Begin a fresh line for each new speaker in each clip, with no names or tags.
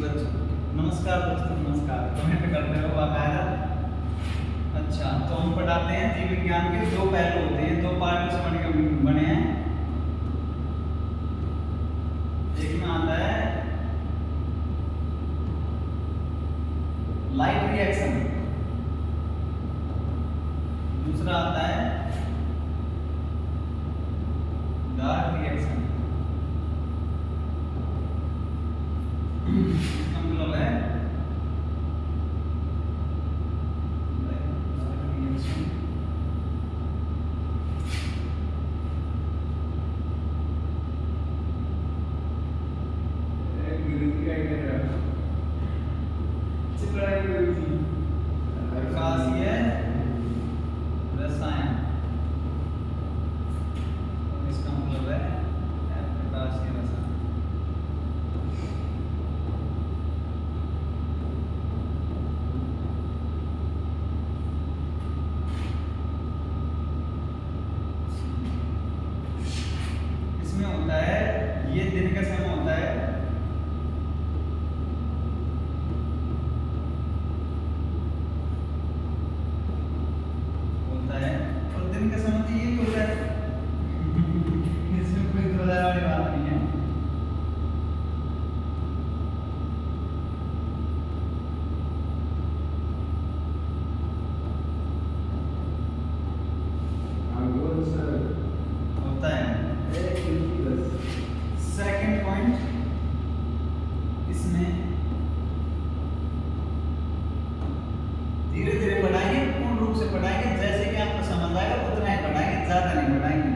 बच्चों, नमस्कार दोस्तों, नमस्कार। कमेंट करते रहो बाकायदा। अच्छा, तो हम पढ़ाते हैं जीव विज्ञान के दो पहलू होते हैं, दो पार्ट से बने हैं। एक में आता है लाइट रिएक्शन, दूसरा आता है डार्क रिएक्शन। इसका मतलब है प्रकाशीय रसायन, इसका मतलब है प्रकाशीय रसायन। इसमें होता है, ये दिन का समय होता है और दिन का समय तो ये भी होता है। इसमें कोई दो वाली बात नहीं है। होता है सेकंड पॉइंट, इसमें धीरे धीरे पढ़ाएंगे, पूर्ण रूप से पढ़ाएंगे, जैसे कि आपको समझ आएगा उतना ही पढ़ाएंगे, ज्यादा नहीं पढ़ाएंगे।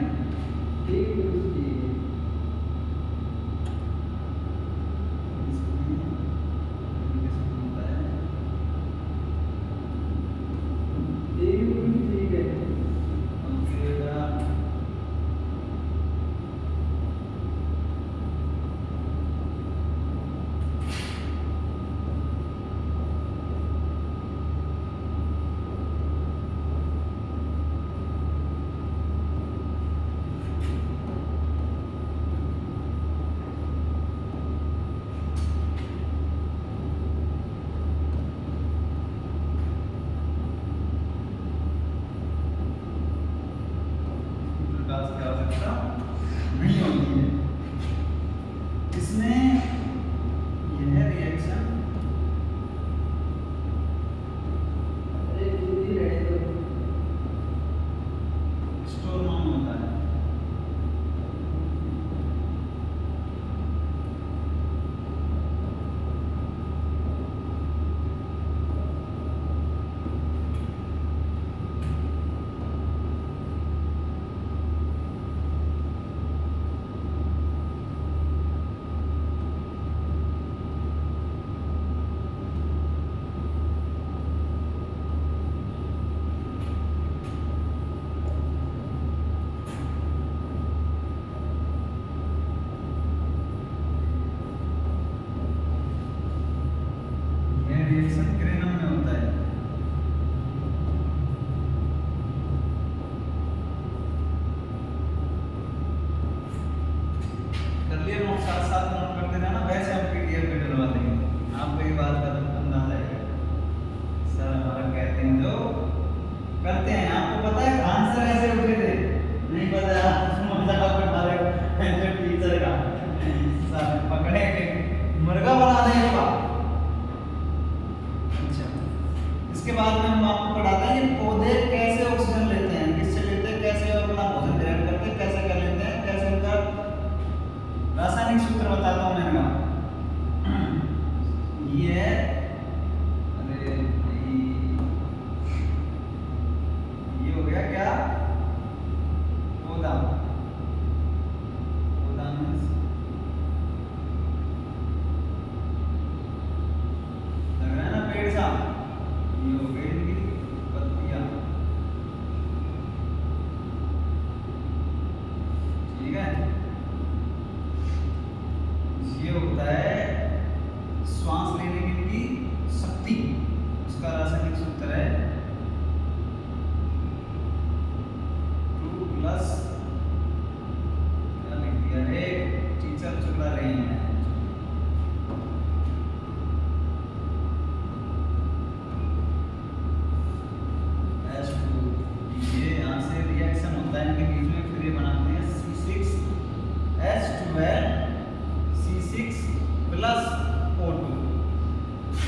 प्रकाश की आवश्यकता नहीं होती है। इसमें यह रिएक्शन स्टोरमान होता है। रिएक्शन क्रेनम में होता है। कर लिए नोट, साथ साथ नोट करते रहना, वैसे हम पीडीएफ पे डलवा देंगे, आपको ये बात का अंदाजा है। सर हमारा कहते हैं जो करते हैं, आपको पता है आंसर ऐसे उठे थे, नहीं पता मजाक उठा रहे हो जो टीचर का सर पकड़े मुर्गा बना देगा। इसके बाद में हम आपको पढ़ाते हैं कि पौधे कैसे ऑक्सीजन लेते हैं, किससे लेते हैं, कैसे अपना भोजन ग्रहण करते हैं, कैसे कर लेते हैं, कैसे उनका रासायनिक सूत्र बताता हूँ मैं इनका। ये अरे ये हो गया क्या, पौधा। पौधा मीन्स लग रहा है ना पेड़ सा, ये हो गई इनकी पत्तियां।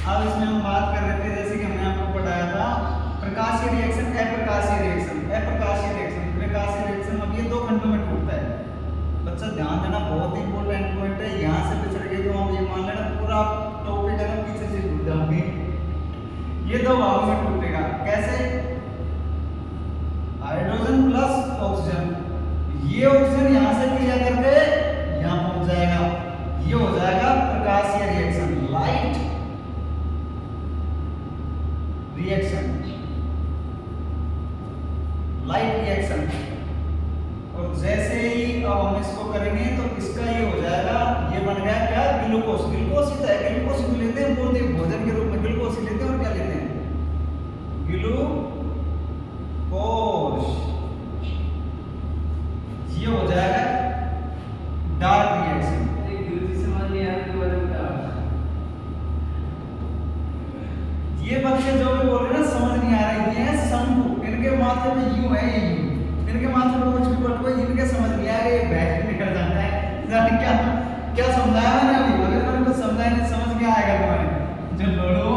अब इसमें हम बात कर रहे थे, जैसे कि हमने आपको पढ़ाया था प्रकाशीय रिएक्शन, अप्रकाशीय रिएक्शन। अप्रकाशीय रिएक्शन, प्रकाशीय रिएक्शन, अब ये दो खंडों में टूटता है। बच्चा ध्यान देना, बहुत ही इंपॉर्टेंट पॉइंट है। यहाँ से पिछड़ गए तो हम ये मान लेना पूरा टॉपिक है ना पीछे से भूल जाओगे। ये दो भागों में टूटेगा। कैसे? हाइड्रोजन प्लस ऑक्सीजन, ये ऑक्सीजन यहाँ से क्रिया करके यहाँ पहुंच जाएगा, ये हो जाएगा प्रकाशीय reaction, light reaction, light reaction. और जैसे ही अब हम इसको करेंगे तो इसका ये हो जाएगा, ये बन गया क्या? ग्लूकोज। ग्लूकोज ही तो है, ग्लूकोज भी लेते हैं, बोलते हैं भोजन के रूप में ग्लूकोज ही लेते हैं। और क्या लेते हैं? ग्लूकोज। ये हो जाएगा डार्क रिएक्शन। ये बच्चे जो भी बोल रहे हैं ना समझ नहीं आ रहा, ये है शंकु, इनके माथे पे यूं है, ये यूं, इनके माथे पे कुछ भी पट कोई इनके समझ नहीं आ रहा, ये बैठ निकल जाता है। जाने क्या क्या समझाया मैंने अभी? अगर मैंने कुछ समझाया नहीं, समझ क्या आएगा तुम्हारे जो लोड़ो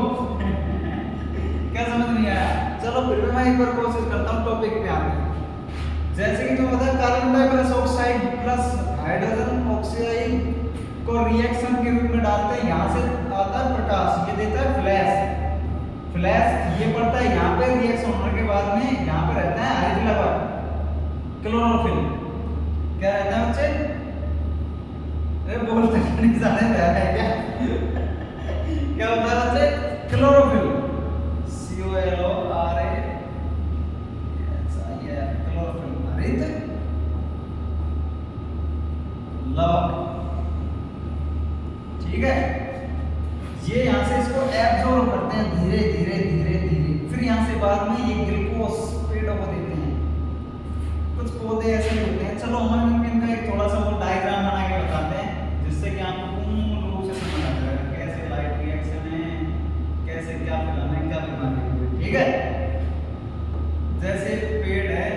क्या समझ नहीं आया? चलो फिर भी मैं एक बार कोशिश करता हूँ टॉपिक पे आने। जैसे कि तुम्हें पता है carbon dioxide oxide plus hydrogen oxide को रिएक्शन के रूप में डालते हैं, यहाँ से आता है प्रकाश, ये देता है फ्लैश। फ्लैश ये पड़ता है यहाँ पे, रिएक्शन होने के बाद में यहाँ पे रहता है हाइड्रोजन क्लोरोफिल। क्या रहता है बच्चे? अरे बोलते नहीं जाने रहा है क्या? क्या होता है बच्चे? क्लोरोफिल, COLORA, ये क्लोरोफिल, हरित लवक। ठीक है, ये यहाँ से इसको एब्जॉर्ब करते हैं धीरे धीरे धीरे धीरे, फिर यहाँ से बाद में ये ग्लूकोज पेड़ों को देते हैं। कुछ पौधे ऐसे होते हैं, चलो हम इनका एक थोड़ा सा वो डायग्राम बना के बताते हैं, जिससे कि आपको पूर्ण रूप से समझ आ जाएगा कैसे लाइट रिएक्शन है, कैसे क्या फैलाना है, क्या बीमारी है। ठीक है, जैसे पेड़ है,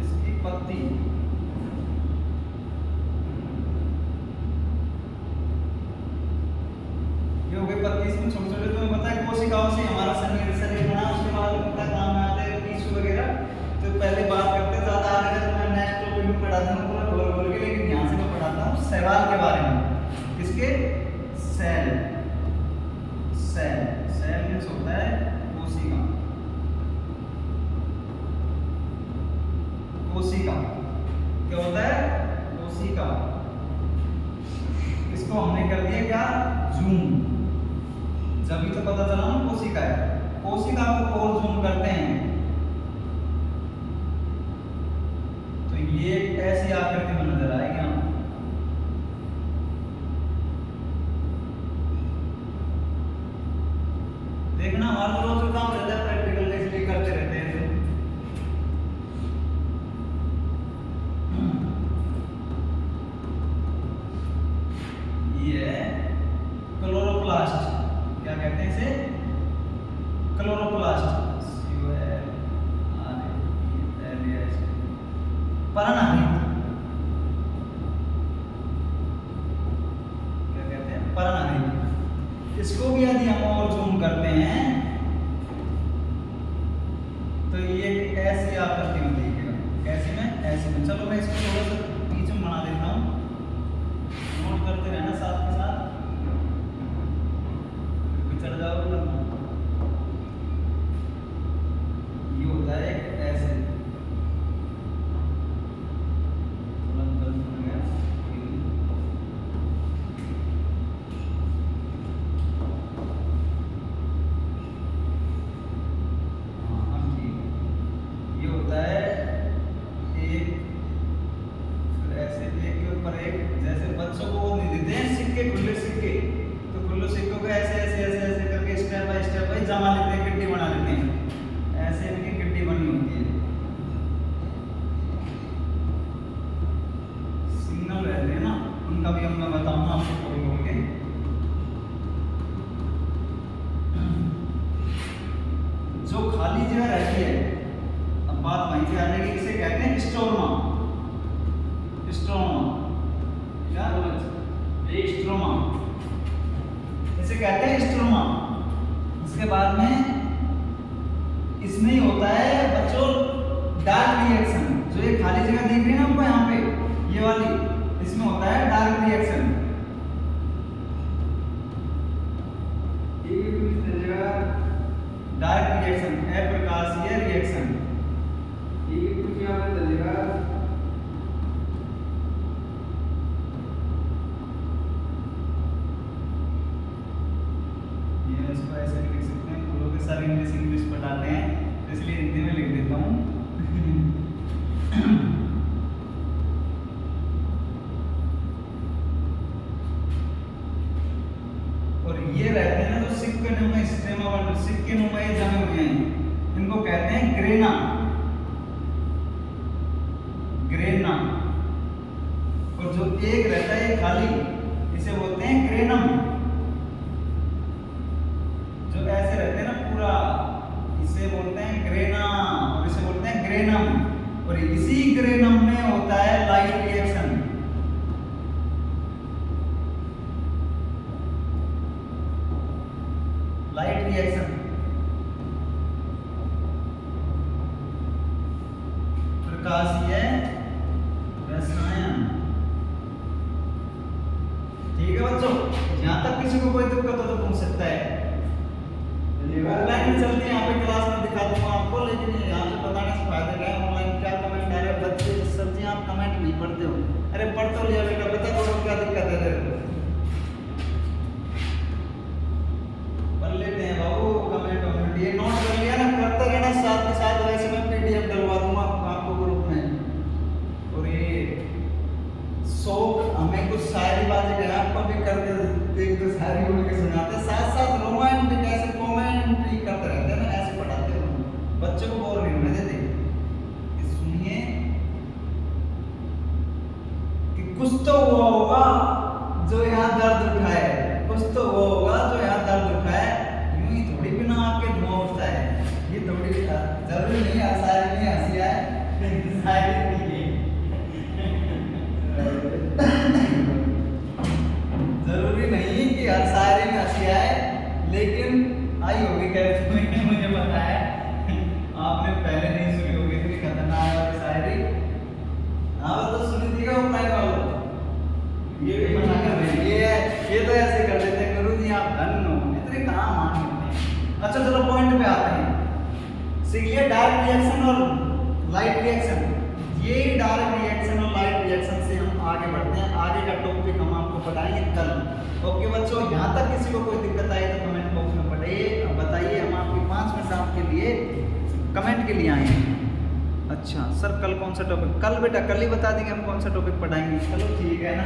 इसकी पत्ती, पत्ती इसमें छोटे छोटे, तुम्हें पता है कोशिकाओं से हमारा शरीर बना, उसके बाद कितना काम में आते हैं टिश्यू वगैरह। तो पहले बात करते हैं, ज्यादा आगे तक मैं नेक्स्ट टॉपिक में पढ़ा दूंगा पूरा गोल गोल के, लेकिन यहाँ से मैं पढ़ाता हूँ शैवाल के बारे में। किसके? सेल। सेल, सेल मींस होता है कोशिका। कोशिका क्या होता है? कोशिका। इसको हमने कर दिया क्या? जूम। जब तो पता चला ना कोशिका है। कोशिका को और जूम करते हैं तो ये ऐसी आकृति में नजर आएगी। हम देखना, हमारा रोज का काम रहता है प्रैक्टिकल, इसलिए करते रहते हैं। ये क्लोरोप्लास्ट, क्या कहते हैं इसे? क्लोरोप्लास्ट, परान्नहित, क्या कहते हैं? परान्नहित। इसको भी यदि हम और जूम करते हैं तो ये ऐसी आकृति में दिखेगा। कैसे में? ऐसे में। चलो मैं इसको थोड़ा सा बीच में बना देता हूँ, नोट करते रहना साथ के साथ, चढ़ जाओगे। ये होता है ऐसे, ये होता है एक, फिर ऐसे एक के ऊपर एक, जैसे बच्चों को नहीं देते हैं सिक्के, खुले सिक्के, तो खुले सिक्कों को ऐसे ऐसे ऐसे ऐसे करके स्टेप बाय जमा लेते हैं, गिट्टी बना लेते हैं। ऐसे इनकी गिट्टी बनी होती है। सिग्नल रहते हैं ना, उनका भी हम मैं बताऊंगा आपको बोल बोल के। जो खाली जगह रहती है, अब बात वहीं पे आ जाएगी, इसे कहते हैं स्ट्रोमा। स्ट्रोमा क्या? स्ट्रोमा कहते हैं स्ट्रोमा। इसके बाद में इसमें ही होता है बच्चों डार्क रिएक्शन। जो ये खाली जगह दिख रही है ना आपको यहाँ पे, ये वाली, इसमें होता है डार्क रिएक्शन। डार्क रिएक्शन, अप्रकाशीय रिएक्शन। ये इसको ऐसे भी लिख सकते हैं, लोग सर इंग्लिश पढ़ाते हैं तो इसलिए हिंदी में लिख देता हूँ। और ये रहते हैं ना जो सिक्के नुमा स्ट्रेमा वाले, सिक्के नुमा ये जमे हुए हैं, इनको कहते हैं ग्रेना। ग्रेना। और जो एक रहता है खाली, इसे बोलते हैं ग्रेनम। जो ऐसे रहते हैं ना पूरा, इसे बोलते हैं ग्रेना और इसे बोलते हैं ग्रेनम। और इसी ग्रेनम में होता है लाइट रिएक्शन। लाइट रिएक्शन, प्रकाशीय रसायन। ठीक है बच्चों, यहाँ तक किसी को कोई दिक्कत हो तो पूछ सकता है। ऑनलाइन चलती है, यहाँ पे क्लास में दिखा दूंगा आपको, लेकिन यहाँ पे बताने से फायदा क्या है। ऑनलाइन क्या कमेंट आ रहे हैं बच्चे, सर जी आप कमेंट नहीं पढ़ते हो। अरे पढ़ तो लिया बेटा, बता दो क्या दिक्कत है तेरे को। पढ़ लेते हैं बाबू कमेंट वमेंट, ये नोट कर लिया ना, करते रहना साथ के साथ। वैसे मैं पीडीएफ डलवा दूंगा आपको ग्रुप में। और ये शौक हमें कुछ शायरी बातें हैं आपको भी करते, एक दो शायरी बोल के सुनाते, साथ साथ रोमांटिक ऐसे कमेंट्री करते रहते हैं ना, ऐसे पढ़ाते हैं बच्चों को, बोर नहीं होने देते। सुनिए कि कुछ तो वो होगा जो यहाँ दर्द उठाए, कुछ तो वो होगा जो यहाँ दर्द उठाए, यूं ही थोड़ी बिना आपके धुआं उठता है। ये थोड़ी जरूरी नहीं है शायरी में हंसी आए, शायरी नहीं है जरूरी नहीं कि हर शायरी में हंसी आए, लेकिन आई होगी। कैसे मुझे पता है आपने पहले नहीं सुनी होगी इतनी खतरनाक वाली शायरी। हाँ तो सुनी थी क्या ऑफलाइन वालों? ये भी मना कर रहे हैं, ये तो ऐसे कर देते हैं गुरु जी आप धन हो, इतने कहाँ मान लेते हैं। अच्छा चलो पॉइंट पे आते हैं। सीखिए डार्क रिएक्शन और लाइट रिएक्शन। ये डार्क रिएक्शन और लाइट रिएक्शन से हम आगे बढ़ते हैं। आगे का टॉपिक हम आपको बताएंगे कल। ओके बच्चों, यहाँ तक किसी को कोई दिक्कत आई तो कमेंट बॉक्स में बताइए, हम आपके 5 मिनट आपके लिए कमेंट के लिए आए हैं। अच्छा सर कल कौन सा टॉपिक? कल बेटा कल ही बता देंगे हम कौन सा टॉपिक पढ़ाएंगे। चलो ठीक है ना।